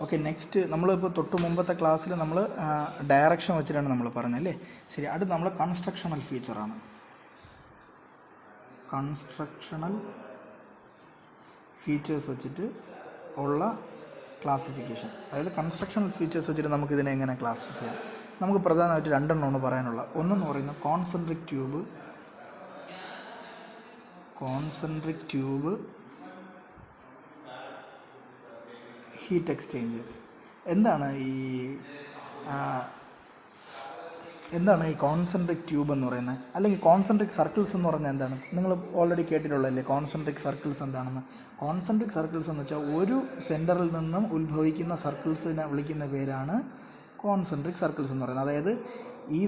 Okay, next നമ്മളിപ്പോൾ തൊട്ട് മുമ്പത്തെ ക്ലാസ്സിൽ നമ്മൾ ഡയറക്ഷൻ വെച്ചിട്ടാണ് നമ്മൾ പറഞ്ഞല്ലേ. ശരി, അത് നമ്മൾ കൺസ്ട്രക്ഷണൽ ഫീച്ചറാണ്. കൺസ്ട്രക്ഷണൽ ഫീച്ചേഴ്സ് വെച്ചിട്ട് ഉള്ള ക്ലാസിഫിക്കേഷൻ. അതായത് കൺസ്ട്രക്ഷണൽ ഫീച്ചേഴ്സ് വെച്ചിട്ട് നമുക്കിതിനെ എങ്ങനെ ക്ലാസിഫൈ ചെയ്യാം? നമുക്ക് പ്രധാനമായിട്ട് രണ്ടെണ്ണമാണ് പറയാനുള്ള. ഒന്നെന്ന് പറയുന്നത് കോൺസെൻട്രിക് ട്യൂബ് ഹീറ്റ് എക്സ്ചേഞ്ചേഴ്സ്. എന്താണ് ഈ കോൺസെൻട്രിക് ട്യൂബ് എന്ന് പറയുന്നത്, അല്ലെങ്കിൽ കോൺസെൻട്രിക് സർക്കിൾസ് എന്ന് പറഞ്ഞാൽ എന്താണ്? നിങ്ങൾ ഓൾറെഡി കേട്ടിട്ടുള്ളതല്ലേ കോൺസെൻട്രിക് സർക്കിൾസ് എന്താണെന്ന്. കോൺസെൻട്രിക് സർക്കിൾസ് എന്ന് വെച്ചാൽ ഒരു സെൻറ്ററിൽ നിന്നും ഉത്ഭവിക്കുന്ന സർക്കിൾസിനെ വിളിക്കുന്ന പേരാണ് കോൺസെൻട്രിക് സർക്കിൾസ് എന്ന് പറയുന്നത്. അതായത് ഈ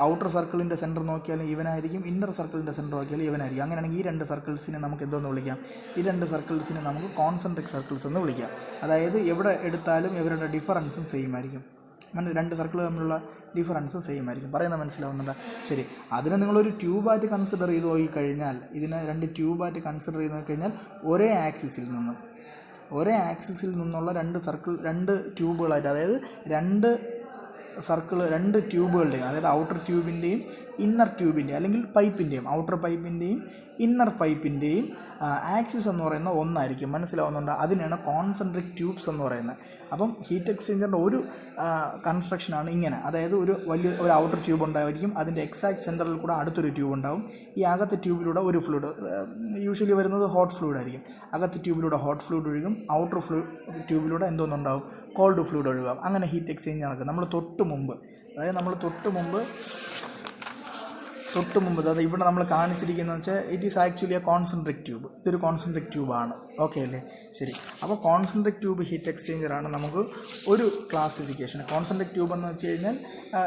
ഔട്ടർ സർക്കിളിൻ്റെ സെൻറ്റർ നോക്കിയാലും ഇവനായിരിക്കും, ഇന്നർ സർക്കിളിൻ്റെ സെൻറ്റർ നോക്കിയാലും ഇവനായിരിക്കും. അങ്ങനെയാണെങ്കിൽ ഈ രണ്ട് സർക്കിൾസിനെ നമുക്ക് എന്തോന്ന് വിളിക്കാം? ഈ രണ്ട് സർക്കിൾസിനെ നമുക്ക് കോൺസെൻട്രിക് സർക്കിൾസ് എന്ന് വിളിക്കാം. അതായത് എവിടെ എടുത്താലും ഇവരുടെ ഡിഫറൻസും സെയിം ആയിരിക്കും. രണ്ട് സർക്കിൾ തമ്മിലുള്ള ഡിഫറൻസ് സെയിം ആയിരിക്കും. പറയുന്നത് മനസ്സിലാവുന്നുണ്ടോ? ശരി, അതിനെ നിങ്ങളൊരു ട്യൂബായിട്ട് കൺസിഡർ ചെയ്ത് നോക്കിക്കഴിഞ്ഞാൽ, ഇതിനെ രണ്ട് ട്യൂബായിട്ട് കൺസിഡർ ചെയ്ത് നോക്കിക്കഴിഞ്ഞാൽ ഒരേ ആക്സിസിൽ നിന്നുള്ള രണ്ട് ട്യൂബുകളായിട്ട്, അതായത് രണ്ട് ട്യൂബുകളുടെയും, അതായത് ഔട്ടർ ട്യൂബിൻ്റെയും ഇന്നർ ട്യൂബിൻ്റെയും, അല്ലെങ്കിൽ പൈപ്പിൻ്റെയും, ഔട്ടർ പൈപ്പിൻ്റെയും ഇന്നർ പൈപ്പിൻ്റെയും ആക്സിസ് എന്ന് പറയുന്നത് ഒന്നായിരിക്കും. മനസ്സിലാവുന്നുണ്ടോ? അതിനാണ് കോൺസെൻട്രിക് ട്യൂബ്സ് എന്ന് പറയുന്നത്. അപ്പം ഹീറ്റ് എക്സ്ചേഞ്ചറിൻ്റെ ഒരു കൺസ്ട്രക്ഷനാണ് ഇങ്ങനെ. അതായത് ഒരു ഔട്ടർ ട്യൂബ് ഉണ്ടായിരിക്കും, അതിൻ്റെ എക്സാക്ട് സെൻറ്ററിൽ കൂടെ അടുത്തൊരു ട്യൂബ് ഉണ്ടാവും. ഈ അകത്തെ ട്യൂബിലൂടെ ഒരു ഫ്ലൂയിഡ്, യൂഷ്വലി വരുന്നത് ഹോട്ട് ഫ്ലൂയിഡ് ആയിരിക്കും. അകത്തെ ട്യൂബിലൂടെ ഹോട്ട് ഫ്ലൂയിഡ് ഒഴുകും, ഔട്ടർ ട്യൂബിലൂടെ എന്തോന്നുണ്ടാവും? കോൾഡ് ഫ്ലൂയിഡ് ഒഴുകാം. അങ്ങനെ ഹീറ്റ് എക്സ്ചേഞ്ച് നടക്കും. നമ്മൾ തൊട്ട് മുമ്പ് അതായത് ഇവിടെ നമ്മൾ കാണിച്ചിരിക്കുന്നത് വെച്ചാൽ it is actually A concentric tube. ഇതൊരു കോൺസെൻട്രിക് ട്യൂബാണ്. ഓക്കെ അല്ലേ? ശരി, അപ്പോൾ കോൺസെൻട്രിക് ട്യൂബ് ഹീറ്റ് എക്സ്ചേഞ്ചറാണ് നമുക്ക് ഒരു ക്ലാസിഫിക്കേഷൻ. കോൺസെൻട്രിക് ട്യൂബ് എന്ന് വെച്ച് കഴിഞ്ഞാൽ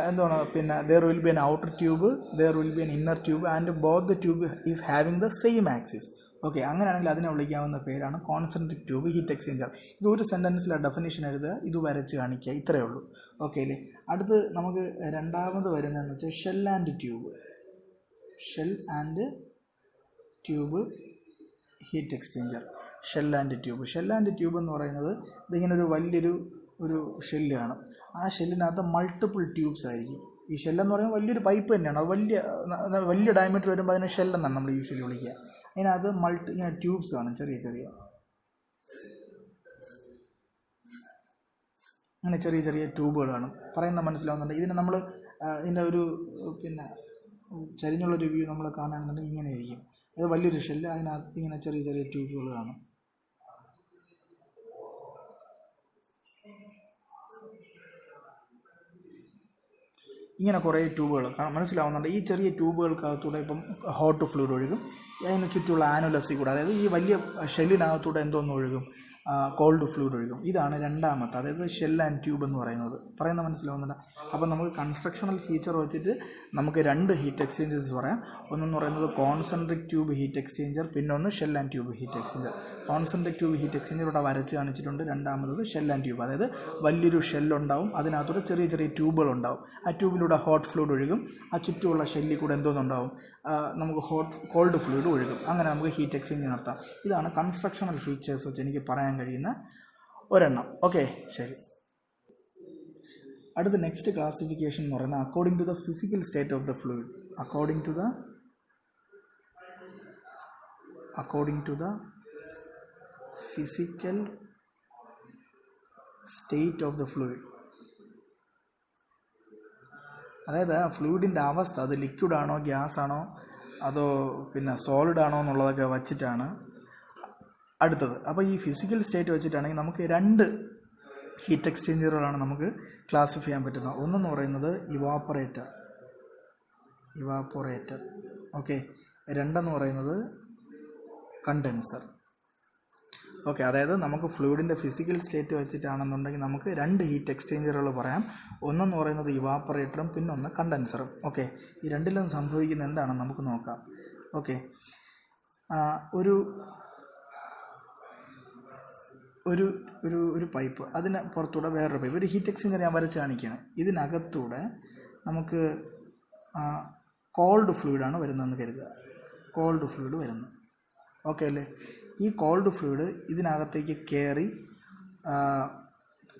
എന്താണ്? പിന്നെ there will be N outer tube, there will be N inner tube, and both the tube is having the same axis. Okay, അങ്ങനെയാണെങ്കിൽ അതിനെ വിളിക്കാവുന്ന പേരാണ് കോൺസെൻട്രിക് ട്യൂബ് ഹീറ്റ് എക്സ്ചേഞ്ചർ. ഇത് ഒരു സെൻറ്റൻസിലെ ഡെഫിനിഷൻ എഴുതുക, ഇത് വരച്ച് കാണിക്കുക, ഇത്രയേ ഉള്ളൂ. ഓക്കെ അല്ലേ? അടുത്ത് നമുക്ക് രണ്ടാമത് വരുന്നതെന്ന് വെച്ചാൽ shell and tube heat exchanger. Shell and tube എന്ന് പറയുന്നത് ഇതിങ്ങനെ ഒരു വലിയൊരു ഷെല്ലാണ്. ആ ഷെല്ലിനകത്ത് മൾട്ടിപ്പിൾ ട്യൂബ്സ് ആയിരിക്കും. ഈ ഷെല്ലെന്ന് പറയുമ്പോൾ വലിയൊരു പൈപ്പ് തന്നെയാണ്. അത് വലിയ ഡയമീറ്റർ വരുമ്പോൾ അതിനെ ഷെല്ലെന്നാണ് നമ്മൾ യൂഷ്വലി വിളിക്കുക. അതിനകത്ത് ഇങ്ങനെ ട്യൂബ്സ് കാണും, ചെറിയ അങ്ങനെ ചെറിയ ട്യൂബുകൾ കാണും. പറയുന്നത് മനസ്സിലാവുന്നുണ്ട്? ഇതിനെ നമ്മൾ ഇതിൻ്റെ ഒരു ചരിഞ്ഞുള്ളൊരു വ്യൂ നമ്മൾ കാണുകയാണെന്നുണ്ടെങ്കിൽ ഇങ്ങനെ ഇരിക്കും. അത് വലിയൊരു ഷെല്ല്, അതിനകത്ത് ഇങ്ങനെ ചെറിയ ട്യൂബുകൾ കാണും. ഇങ്ങനെ കുറേ ട്യൂബുകൾ മനസ്സിലാവുന്നുണ്ട്. ഈ ചെറിയ ട്യൂബുകൾക്കകത്തൂടെ ഇപ്പം ഹോട്ട് ഫ്ലൂയിഡ് ഒഴുകും. അതിന് ചുറ്റുമുള്ള ആനുലസിൽ കൂടെ, അതായത് ഈ വലിയ ഷെല്ലിനകത്തൂടെ എന്തോന്ന് ഒഴുകും? കോൾഡ് ഫ്ലൂയിഡ് ഒഴുകും. ഇതാണ് രണ്ടാമത്തെ, അതായത് ഷെൽ ആൻഡ് ട്യൂബ് എന്ന് പറയുന്നത്. പറയുന്നത് മനസ്സിലാവുന്നുണ്ട്? അപ്പോൾ നമുക്ക് കൺസ്ട്രക്ഷണൽ ഫീച്ചർ വെച്ചിട്ട് നമുക്ക് രണ്ട് ഹീറ്റ് എക്സ്ചേഞ്ചേഴ്സ് പറയാം. ഒന്നെന്ന് പറയുന്നത് കോൺസെൻട്രിക് ട്യൂബ് ഹീറ്റ് എക്സ്ചേഞ്ചർ, പിന്നെ ഒന്ന് shell and tube heat exchanger. Concentric tube heat exchanger ഇവിടെ വരച്ച് കാണിച്ചിട്ടുണ്ട്. രണ്ടാമത് ഷെൽ ആൻഡ് ട്യൂബ്, അതായത് വലിയൊരു ഷെല്ലുണ്ടാവും, അതിനകത്തൂടെ ചെറിയ ട്യൂബുകളുണ്ടാവും. ആ ട്യൂബിലൂടെ ഹോട്ട് ഫ്ലൂയിഡ് ഒഴുകും. ആ ചുറ്റുമുള്ള ഷെല്ലിൽ കൂടെ എന്തോന്നുണ്ടാവും? നമുക്ക് കോൾഡ് ഫ്ലൂയിഡ് ഒഴുകും. അങ്ങനെ നമുക്ക് ഹീറ്റ് എക്സ്ചേഞ്ച് നടത്താം. ഇതാണ് കൺസ്ട്രക്ഷണൽ ഫീച്ചേഴ്സ് വെച്ച് എനിക്ക് പറയാൻ കഴിയുന്ന ഒരെണ്ണം. ഓക്കെ, ശരി. അടുത്ത നെക്സ്റ്റ് ക്ലാസിഫിക്കേഷൻ എന്ന് പറയുന്നത് according to the physical state of the fluid. According to the physical state of the fluid. അതായത് ആ ഫ്ലൂയിഡിൻ്റെ അവസ്ഥ, അത് ലിക്വിഡ് ആണോ, ഗ്യാസ് ആണോ, അതോ സോളിഡ് ആണോ എന്നുള്ളതൊക്കെ വച്ചിട്ടാണ് അടുത്തത്. അപ്പോൾ ഈ ഫിസിക്കൽ സ്റ്റേറ്റ് വെച്ചിട്ടാണെങ്കിൽ നമുക്ക് രണ്ട് ഹീറ്റ് എക്സ്ചേഞ്ചറുകളാണ് നമുക്ക് ക്ലാസിഫൈ ചെയ്യാൻ പറ്റുന്നത്. ഒന്നെന്ന് പറയുന്നത് ഇവാപ്പോറേറ്റർ. ഓക്കെ, രണ്ടെന്ന് പറയുന്നത് കണ്ടൻസർ. ഓക്കെ, അതായത് നമുക്ക് ഫ്ലൂയിഡിൻ്റെ ഫിസിക്കൽ സ്റ്റേറ്റ് വെച്ചിട്ടാണെന്നുണ്ടെങ്കിൽ നമുക്ക് രണ്ട് ഹീറ്റ് എക്സ്ചേഞ്ചറുകൾ പറയാം. ഒന്നെന്ന് പറയുന്നത് ഇവാപ്പറേറ്ററും പിന്നെ ഒന്ന് കണ്ടൻസറും. ഓക്കെ, ഈ രണ്ടിലും സംഭവിക്കുന്നത് എന്താണെന്ന് നമുക്ക് നോക്കാം. ഓക്കെ, ഒരു പൈപ്പ്, അതിന് പുറത്തൂടെ വേറൊരു പൈപ്പ്, ഒരു ഹീറ്റ് എക്സ്ചേഞ്ചർ ഞാൻ വരച്ച് കാണിക്കുകയാണ്. ഇതിനകത്തൂടെ നമുക്ക് കോൾഡ് ഫ്ലൂയിഡാണ് വരുന്നതെന്ന് കരുതുക. കോൾഡ് ഫ്ലൂയിഡ് വരുന്നു. ഓക്കെ അല്ലേ? ഈ കോൾഡ് ഫ്ലൂയിഡ് ഇതിനകത്തേക്ക് കയറി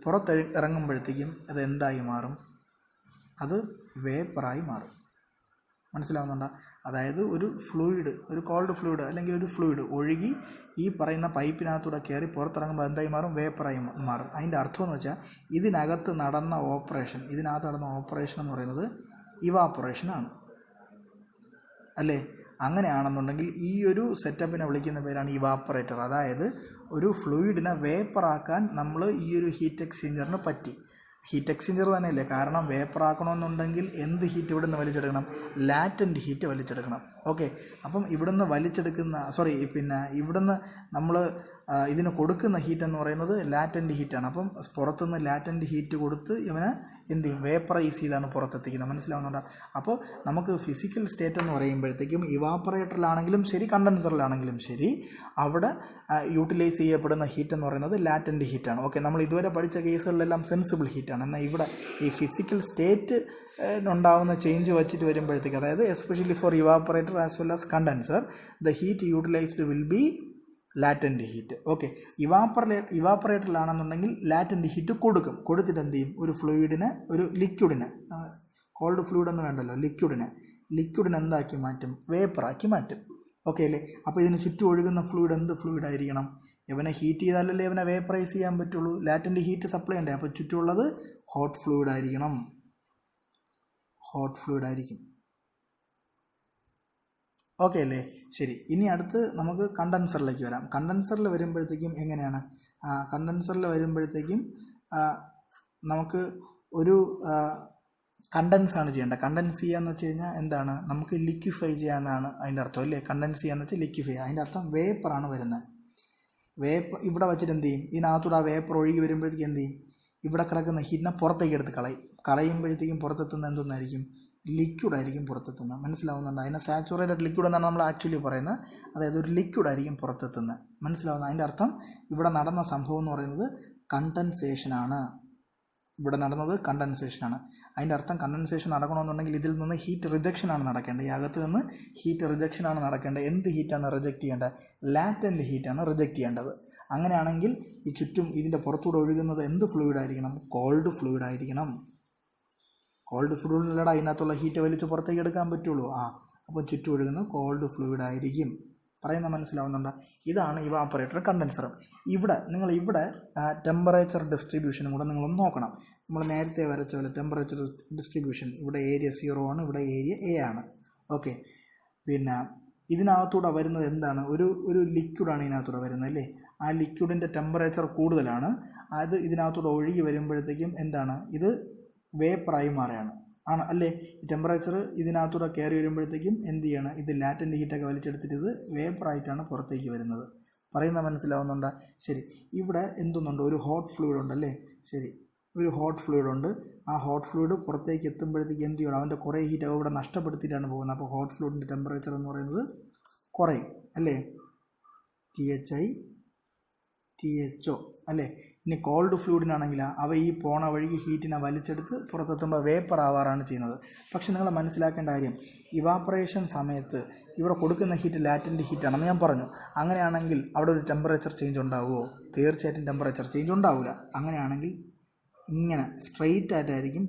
പുറത്തിറങ്ങുമ്പോഴത്തേക്കും അത് എന്തായി മാറും? അത് വേപ്പറായി മാറും. മനസ്സിലാവുന്നുണ്ടോ? അതായത് ഒരു ഫ്ലൂയിഡ്, ഒരു കോൾഡ് ഫ്ലൂയിഡ് അല്ലെങ്കിൽ ഒരു ഫ്ലൂയിഡ് ഒഴുകി ഈ പറയുന്ന പൈപ്പിനകത്തൂടെ കയറി പുറത്തിറങ്ങുമ്പോൾ എന്തായി മാറും? വേപ്പറായി മാറും. അതിൻ്റെ അർത്ഥം എന്ന് വെച്ചാൽ ഇതിനകത്ത് നടന്ന ഓപ്പറേഷൻ എന്ന് പറയുന്നത് ഇവാപ്പറേഷനാണ്, അല്ലേ? അങ്ങനെയാണെന്നുണ്ടെങ്കിൽ ഈ ഒരു സെറ്റപ്പിനെ വിളിക്കുന്ന പേരാണ് ഇവാപ്പറേറ്റർ. അതായത് ഒരു ഫ്ലൂയിഡിനെ വേപ്പറാക്കാൻ നമ്മൾ ഈ ഒരു ഹീറ്റ് എക്സ്ചേഞ്ചറിന് പറ്റി. ഹീറ്റ് എക്സ്ചേഞ്ചർ തന്നെയല്ലേ, കാരണം വേപ്പറാക്കണമെന്നുണ്ടെങ്കിൽ എന്ത് ഹീറ്റ് ഇവിടുന്ന് വലിച്ചെടുക്കണം? Latent heat വലിച്ചെടുക്കണം. ഓക്കെ, അപ്പം ഇവിടുന്ന് ഇവിടുന്ന് നമ്മൾ ഇതിന് കൊടുക്കുന്ന ഹീറ്റ് എന്ന് പറയുന്നത് ലാറ്റൻറ്റ് ഹീറ്റാണ്. അപ്പം പുറത്തുനിന്ന് ലാറ്റൻറ്റ് ഹീറ്റ് കൊടുത്ത് ഇവനെ എന്ത് ചെയ്യും? വേപ്പറൈസ് ചെയ്താണ് പുറത്തെത്തിക്കുന്നത്. മനസ്സിലാവുന്നുണ്ടോ? അപ്പോൾ നമുക്ക് ഫിസിക്കൽ സ്റ്റേറ്റ് എന്ന് പറയുമ്പോഴത്തേക്കും ഇവാപ്പറേറ്ററിലാണെങ്കിലും ശരി, കണ്ടൻസറിലാണെങ്കിലും ശരി, അവിടെ യൂട്ടിലൈസ് ചെയ്യപ്പെടുന്ന ഹീറ്റ് എന്ന് പറയുന്നത് ലാറ്റൻറ്റ് ഹീറ്റാണ്. ഓക്കെ, നമ്മൾ ഇതുവരെ പഠിച്ച കേസുകളിലെല്ലാം സെൻസിബിൾ ഹീറ്റാണ്. എന്നാൽ ഇവിടെ ഈ ഫിസിക്കൽ സ്റ്റേറ്റ് ഉണ്ടാവുന്ന ചേഞ്ച് വെച്ചിട്ട് വരുമ്പോഴത്തേക്ക്, അതായത് especially for evaporator as well as condenser, the heat utilised will be latent heat. Okay, ഇവാപ്പറേറ്ററിലാണെന്നുണ്ടെങ്കിൽ ലാറ്റൻറ്റ് ഹീറ്റ് കൊടുത്തിട്ട് എന്ത് ചെയ്യും? ഒരു ഫ്ലൂയിഡിനെ, ഒരു ലിക്വിഡിനെ, കോൾഡ് ഫ്ലൂയിഡ് എന്ന് വേണ്ടല്ലോ, ലിക്വിഡിനെ എന്താക്കി മാറ്റും? വേപ്പറാക്കി മാറ്റും. ഓക്കെ അല്ലേ? അപ്പോൾ ഇതിന് ചുറ്റും ഒഴുകുന്ന ഫ്ലൂയിഡ് എന്ത് ഫ്ലൂയിഡ് ആയിരിക്കണം? ഇവനെ ഹീറ്റ് ചെയ്താലല്ലേ ഇവനെ വേപ്പറൈസ് ചെയ്യാൻ പറ്റുള്ളൂ, ലാറ്റൻറ്റ് ഹീറ്റ് സപ്ലൈ ഉണ്ട്. അപ്പോൾ ചുറ്റുമുള്ളത് ഹോട്ട് ഫ്ലൂയിഡ് ആയിരിക്കും. ഓക്കെ അല്ലേ? ശരി, ഇനി അടുത്ത് നമുക്ക് കണ്ടൻസറിലേക്ക് വരാം. കണ്ടൻസറിൽ വരുമ്പോഴത്തേക്കും എങ്ങനെയാണ്? കണ്ടൻസറിൽ വരുമ്പോഴത്തേക്കും നമുക്ക് ഒരു കണ്ടൻസാണ് ചെയ്യേണ്ടത്. കണ്ടൻസ് ചെയ്യാന്ന് വെച്ച് കഴിഞ്ഞാൽ എന്താണ്? നമുക്ക് ലിക്വിഫൈ ചെയ്യാമെന്നാണ് അതിൻ്റെ അർത്ഥം, അല്ലേ? കണ്ടൻസ് ചെയ്യാന്ന് വെച്ചാൽ ലിക്വിഫൈ, അതിൻ്റെ അർത്ഥം വേപ്പറാണ് വരുന്നത്. ഇവിടെ വെച്ചിട്ട് എന്ത് ചെയ്യും? ഇതിനകത്തൂടെ ആ വേപ്പർ ഒഴുകി വരുമ്പോഴത്തേക്കും എന്ത് ചെയ്യും? ഇവിടെ കിടക്കുന്ന ഹീറ്റിനെ പുറത്തേക്ക് എടുത്ത് കളയുമ്പോഴത്തേക്കും പുറത്തെത്തുന്ന എന്തൊന്നായിരിക്കും? ലിക്വിഡായിരിക്കും പുറത്തെത്തുന്നത്. മനസ്സിലാവുന്നുണ്ട്? അതിനെ സാച്ചുറേറ്റഡ് ലിക്വിഡ് എന്നാണ് നമ്മൾ ആക്ച്വലി പറയുന്നത്. അതായത് ഒരു ലിക്വിഡായിരിക്കും പുറത്തെത്തുന്നത്. മനസ്സിലാവുന്നത്? അതിൻ്റെ അർത്ഥം ഇവിടെ നടന്ന സംഭവം എന്ന് പറയുന്നത് കണ്ടൻസേഷനാണ്. അതിൻ്റെ അർത്ഥം കണ്ടൻസേഷൻ നടക്കണമെന്നുണ്ടെങ്കിൽ ഇതിൽ നിന്ന് ഹീറ്റ് റിജക്ഷനാണ് നടക്കേണ്ടത്. ഈ അകത്ത് നിന്ന് ഹീറ്റ് റിജക്ഷനാണ് നടക്കേണ്ടത്. എന്ത് ഹീറ്റാണ് റിജക്റ്റ് ചെയ്യേണ്ടത്? ലാറ്റൻറ്റ് ഹീറ്റാണ് റിജക്റ്റ് ചെയ്യേണ്ടത്. അങ്ങനെയാണെങ്കിൽ ഈ ചുറ്റും ഇതിൻ്റെ പുറത്തൂടെ ഒഴുകുന്നത് എന്ത് ഫ്ലൂയിഡ് ആയിരിക്കണം? കോൾഡ് ഫ്ലൂയിഡ് ആയിരിക്കണം. കോൾഡ് ഫ്ലൂയിഡിലൂടെ അതിനകത്തുള്ള ഹീറ്റ് വലിച്ച് പുറത്തേക്ക് എടുക്കാൻ പറ്റുള്ളൂ. അപ്പോൾ ചുറ്റും ഒഴുകുന്നത് കോൾഡ് ഫ്ലൂയിഡ് ആയിരിക്കും. പറയുന്ന മനസ്സിലാവുന്നുണ്ടോ? ഇതാണ് ഇവാപ്പറേറ്റർ, കണ്ടൻസറും. നിങ്ങൾ ഇവിടെ ടെമ്പറേച്ചർ ഡിസ്ട്രിബ്യൂഷനും കൂടെ നിങ്ങളൊന്ന് നോക്കണം. നമ്മൾ നേരത്തെ വരച്ച പോലെ ടെമ്പറേച്ചർ ഡിസ്ട്രിബ്യൂഷൻ, ഇവിടെ ഏരിയ 0 ആണ്, ഇവിടെ ഏരിയ A ആണ്. ഓക്കെ, പിന്നെ ഇതിനകത്തൂടെ വരുന്നത് എന്താണ്? ഒരു ലിക്വിഡാണ് ഇതിനകത്തൂടെ വരുന്നത്, അല്ലേ? ആ ലിക്വിഡിൻ്റെ ടെമ്പറേച്ചർ കൂടുതലാണ്. അത് ഇതിനകത്തൂടെ ഒഴുകി വരുമ്പോഴത്തേക്കും എന്താണ്? ഇത് വേപ്പറായി മാറുകയാണ്, അല്ലേ? ഈ ടെമ്പറേച്ചർ ഇതിനകത്തൂടെ കയറി വരുമ്പോഴത്തേക്കും എന്ത് ചെയ്യണം? ഇത് ലാറ്റൻറ്റ് ഹീറ്റൊക്കെ വലിച്ചെടുത്തിട്ട് ഇത് വേപ്പറായിട്ടാണ് പുറത്തേക്ക് വരുന്നത്. പറയുന്ന മനസ്സിലാവുന്നുണ്ടോ? ശരി, ഇവിടെ എന്തൊന്നുണ്ട്? ഒരു ഹോട്ട് ഫ്ലൂയിഡ് ഉണ്ടല്ലേ? ശരി, ഒരു ഹോട്ട് ഫ്ലൂയിഡ് ഉണ്ട്. ആ ഹോട്ട് ഫ്ലൂയിഡ് പുറത്തേക്ക് എത്തുമ്പോഴത്തേക്ക് എന്ത് ചെയ്യണം? അവൻ്റെ കുറേ ഹീറ്റ് ഇവിടെ നഷ്ടപ്പെടുത്തിയിട്ടാണ് പോകുന്നത്. അപ്പോൾ ഹോട്ട് ഫ്ലൂയിഡിൻ്റെ ടെമ്പറേച്ചർ എന്ന് പറയുന്നത് കുറയും, അല്ലേ? THI THO, അല്ലേ? ഇനി കോൾഡ് ഫ്ലൂയിഡിനാണെങ്കിൽ അവ ഈ പോണ വഴി ഹീറ്റിനെ വലിച്ചെടുത്ത് പുറത്തെത്തുമ്പോൾ വേപ്പർ ആവാറാണ് ചെയ്യുന്നത്. പക്ഷെ നിങ്ങൾ മനസ്സിലാക്കേണ്ട കാര്യം, ഇവാപ്പറേഷൻ സമയത്ത് ഇവിടെ കൊടുക്കുന്ന ഹീറ്റ് ലാറ്റൻറ്റ് ഹീറ്റാണെന്ന് ഞാൻ പറഞ്ഞു. അങ്ങനെയാണെങ്കിൽ അവിടെ ഒരു ടെമ്പറേച്ചർ ചേഞ്ച് ഉണ്ടാവുമോ? തീർച്ചയായിട്ടും ടെമ്പറേച്ചർ ചേഞ്ച് ഉണ്ടാവില്ല. അങ്ങനെയാണെങ്കിൽ ഇങ്ങനെ സ്ട്രെയിറ്റ് ആയിട്ടായിരിക്കും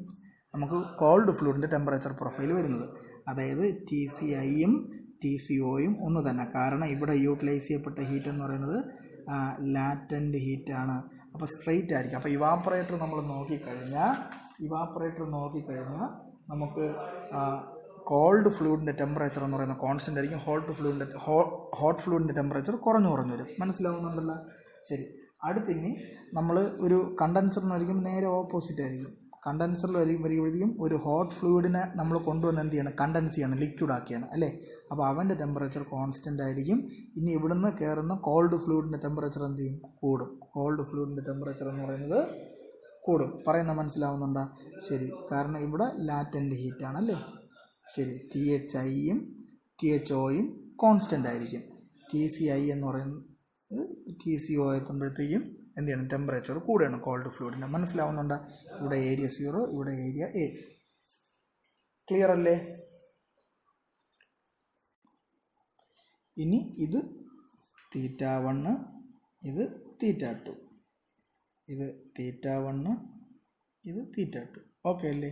നമുക്ക് കോൾഡ് ഫ്ലൂയിഡിൻ്റെ ടെമ്പറേച്ചർ പ്രൊഫൈൽ വരുന്നത്. അതായത് TCIയും TCOയും ഒന്ന് തന്നെ. കാരണം ഇവിടെ യൂട്ടിലൈസ് ചെയ്യപ്പെട്ട ഹീറ്റ് എന്ന് പറയുന്നത് ലാറ്റൻറ്റ് ഹീറ്റാണ്. അപ്പോൾ സ്ട്രെയിറ്റ് ആയിരിക്കും. അപ്പോൾ ഇവാപ്പറേറ്റർ നമ്മൾ നോക്കിക്കഴിഞ്ഞാൽ നമുക്ക് കോൾഡ് ഫ്ലൂയിഡിൻ്റെ ടെമ്പറേച്ചർ എന്ന് പറയുന്നത് കോൺസ്റ്റൻ്റ് ആയിരിക്കും. ഹോട്ട് ഫ്ലൂയിഡിൻ്റെ ടെമ്പറേച്ചർ കുറഞ്ഞു വരും. മനസ്സിലാവുന്നുണ്ടല്ലോ? ശരി, അടുത്തിനി നമ്മൾ ഒരു കണ്ടൻസറിന് വരിക്കും നേരെ ഓപ്പോസിറ്റ് ആയിരിക്കും. കണ്ടൻസറിൽ വരുമ്പോഴത്തേക്കും ഒരു ഹോട്ട് ഫ്ലൂയിഡിനെ നമ്മൾ കൊണ്ടുവന്ന് എന്ത് ചെയ്യണം? കണ്ടൻസ് ചെയ്യണം, ലിക്വിഡാക്കിയാണ്, അല്ലേ? അപ്പോൾ അവൻ്റെ ടെമ്പറേച്ചർ കോൺസ്റ്റൻ്റ് ആയിരിക്കും. ഇനി ഇവിടുന്ന് കയറുന്ന കോൾഡ് ഫ്ലൂയിഡിൻ്റെ ടെമ്പറേച്ചർ എന്ത് ചെയ്യും? കൂടും. കോൾഡ് ഫ്ലൂയിഡിൻ്റെ ടെമ്പറേച്ചർ എന്ന് പറയുന്നത് കൂടും. പറയുന്ന മനസ്സിലാവുന്നുണ്ടോ? ശരി, കാരണം ഇവിടെ ലാറ്റൻറ്റ് ഹീറ്റാണ്, അല്ലേ? ശരി, THIയും THOയും കോൺസ്റ്റൻ്റ് ആയിരിക്കും. TCI എന്ന് പറയുന്നത് TCO എത്തുമ്പോഴത്തേക്കും എന്ത് ചെയ്യണം? ടെമ്പറേച്ചർ കൂടുകയാണ് കോൾഡ് ഫ്ലൂയിഡിൻ്റെ. മനസ്സിലാവുന്നുണ്ടോ? ഇവിടെ ഏരിയ 0, ഇവിടെ ഏരിയ A. ക്ലിയർ അല്ലേ? ഇനി ഇത് θ1, ഇത് θ2. ഇത് θ1, ഇത് θ2. ഓക്കെ അല്ലേ?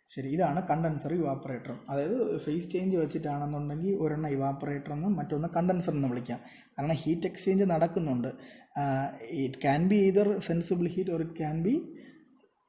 ശരി, ഇതാണ് കണ്ടൻസറും ഇവാപ്പറേറ്ററും. അതായത് ഫേസ് ചേഞ്ച് വെച്ചിട്ടാണെന്നുണ്ടെങ്കിൽ ഒരെണ്ണം ഇവാപ്പറേറ്റർ എന്നും മറ്റൊന്ന് കണ്ടൻസർ എന്ന് വിളിക്കാം. കാരണം ഹീറ്റ് എക്സ്ചേഞ്ച് നടക്കുന്നുണ്ട്. It can be either sensible heat or it can be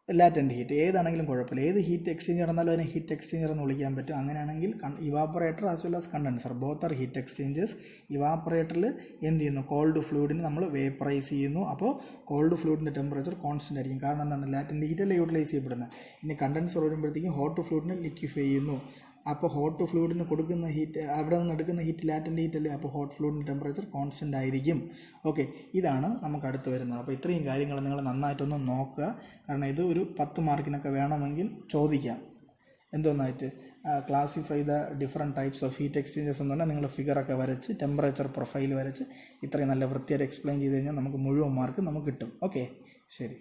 latent heat. ഏതാണെങ്കിലും കുഴപ്പമില്ല. ഏത് ഹീറ്റ് എക്സ്ചേഞ്ച് നടന്നാലും അതിനെ ഹീറ്റ് എക്സ്ചേഞ്ചർ എന്ന് വിളിക്കാൻ പറ്റും. അങ്ങനെയാണെങ്കിൽ evaporator as well as condenser both are heat exchangers. ഇവാപ്പറേറ്ററിൽ എന്ത് ചെയ്യുന്നു? കോൾഡ് ഫ്ലൂയിഡിന് നമ്മൾ വേപ്പറൈസ് ചെയ്യുന്നു. അപ്പോൾ കോൾഡ് ഫ്ലൂയിഡിൻ്റെ ടെമ്പറേച്ചർ കോൺസ്റ്റൻ്റ് ആയിരിക്കും. കാരണം എന്താണ്? ലാറ്റൻറ്റ് ഹീറ്റല്ലേ യൂട്ടിലൈസ് ചെയ്യപ്പെടുന്നത്. ഇനി കണ്ടൻസർ വരുമ്പോഴത്തേക്കും ഹോട്ട് ഫ്ലൂയിഡിനെ ലിക്വിഫൈ ചെയ്യുന്നു. അപ്പോൾ ഹോട്ട് ഫ്ലൂയിഡിന് കൊടുക്കുന്ന ഹീറ്റ്, അവിടെ നിന്ന് എടുക്കുന്ന ഹീറ്റ് ലാറ്റൻറ്റ് ഹീറ്റ് അല്ലേ. അപ്പോൾ ഹോട്ട് ഫ്ലൂയിഡിൻ്റെ ടെമ്പറേച്ചർ കോൺസ്റ്റൻ്റ് ആയിരിക്കും. ഓക്കെ, ഇതാണ് നമുക്ക് അടുത്ത് വരുന്നത്. അപ്പോൾ ഇത്രയും കാര്യങ്ങൾ നിങ്ങൾ നന്നായിട്ടൊന്ന് നോക്കുക. കാരണം ഇത് ഒരു 10 മാർക്കിനൊക്കെ വേണമെങ്കിൽ ചോദിക്കാം. എന്തോന്നായിട്ട് classify the different types of heat exchanges എന്ന് പറഞ്ഞാൽ നിങ്ങൾ ഫിഗറൊക്കെ വരച്ച് ടെമ്പറേച്ചർ പ്രൊഫൈൽ വരച്ച് ഇത്രയും നല്ല വൃത്തിയായിട്ട് എക്സ്പ്ലെയിൻ ചെയ്ത് കഴിഞ്ഞാൽ നമുക്ക് മുഴുവൻ മാർക്ക് നമുക്ക് കിട്ടും. ഓക്കെ, ശരി.